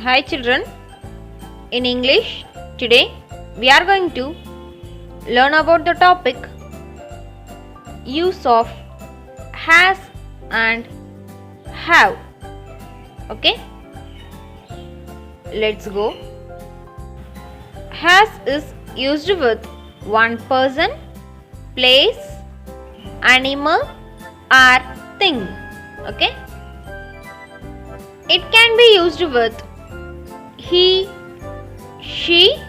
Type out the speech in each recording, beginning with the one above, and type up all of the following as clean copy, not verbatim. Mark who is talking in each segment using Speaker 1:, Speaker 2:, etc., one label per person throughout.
Speaker 1: Hi children, in English today we are going to learn about the topic use of has and have. Okay, let's go. Has is used with one person, place, animal or thing. Okay, it can be used with he, she,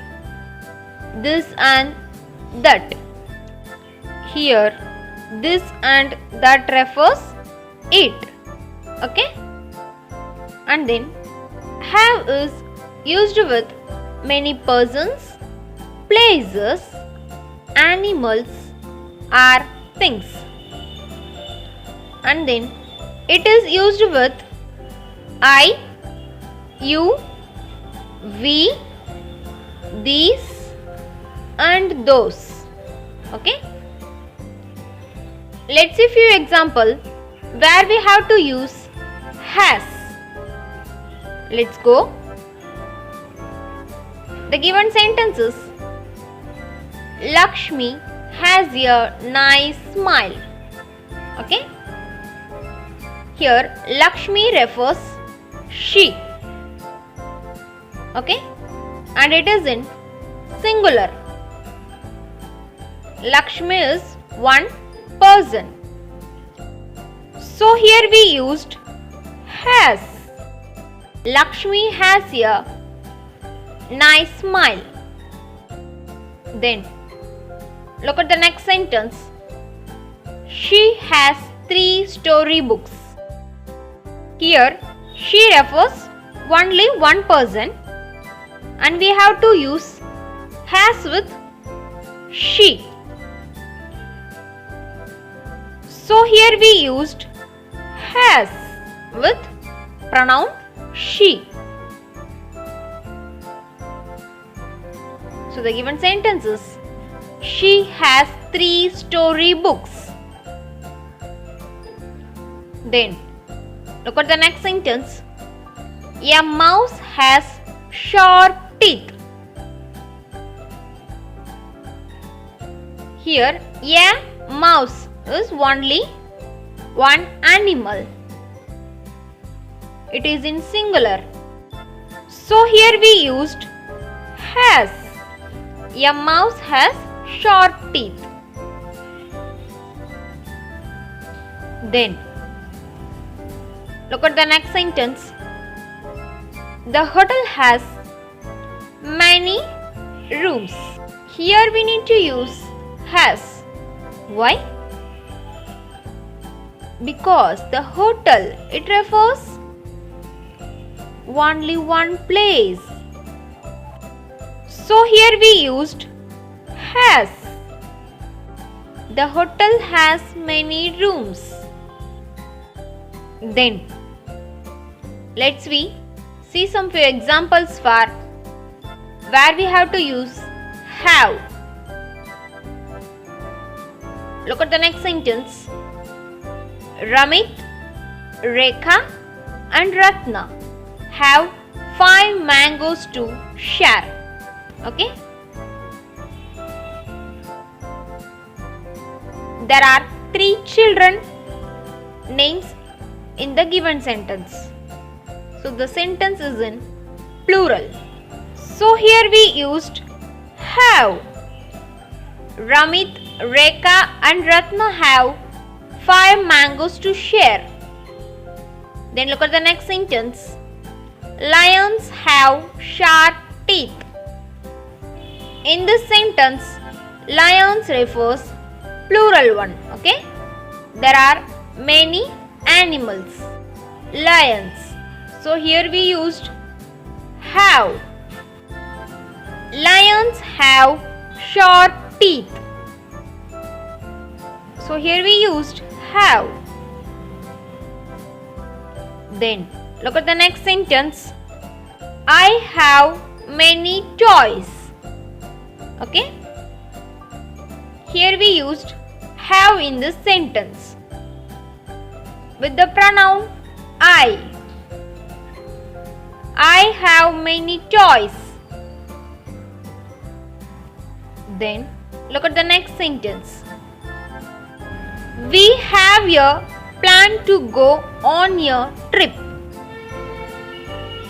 Speaker 1: this and that. Here this and that refers it. Okay, and then have is used with many persons, places, animals or things. And then it is used with I, you, we, these and those. Okay, let's see few example where we have to use has. Let's go. The given sentences: Lakshmi has a nice smile. Okay, here Lakshmi refers she. Okay, and it is in singular. Lakshmi is one person. So here we used has. Lakshmi has a nice smile. Then look at the next sentence. She has 3 storybooks. Here she refers only one person and we have to use has with she. So here we used has with pronoun she. So the given sentence is she has 3 storybooks. Then look at the next sentence. A mouse has sharp teeth. Here a mouse is only one animal. It is in singular. So here we used has. A mouse has sharp teeth. Then look at the next sentence. The hotel has many rooms. Here we need to use has. Why? Because the hotel, it refers only one place. So here we used has. The hotel has many rooms. Then let's see some few examples for where we have to use have. Look at the next sentence. Ramit, Rekha and Ratna have 5 mangoes to share. Okay, there are 3 children names in the given sentence. So the sentence is in plural. So here we used have. Ramit, Rekha and Ratna have 5 mangoes to share. Then look at the next sentence. Lions have sharp teeth. In this sentence, lions refers plural one. Okay, there are many animals, lions. So here we used have. Lions have sharp teeth. So here we used have. Then look at the next sentence. I have many toys. Okay, here we used have in this sentence with the pronoun I. I I have many toys. Then look at the next sentence. We have a plan to go on a trip.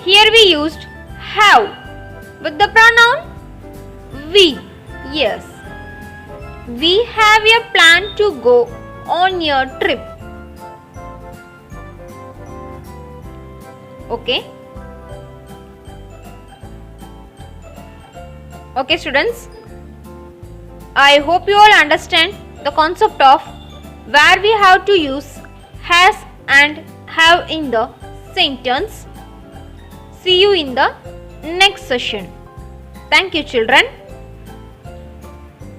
Speaker 1: Here we used have with the pronoun we. Yes. We have a plan to go on a trip. Okay. Okay, students. I hope you all understand the concept of where we have to use has and have in the sentence. See you in the next session. Thank you, children.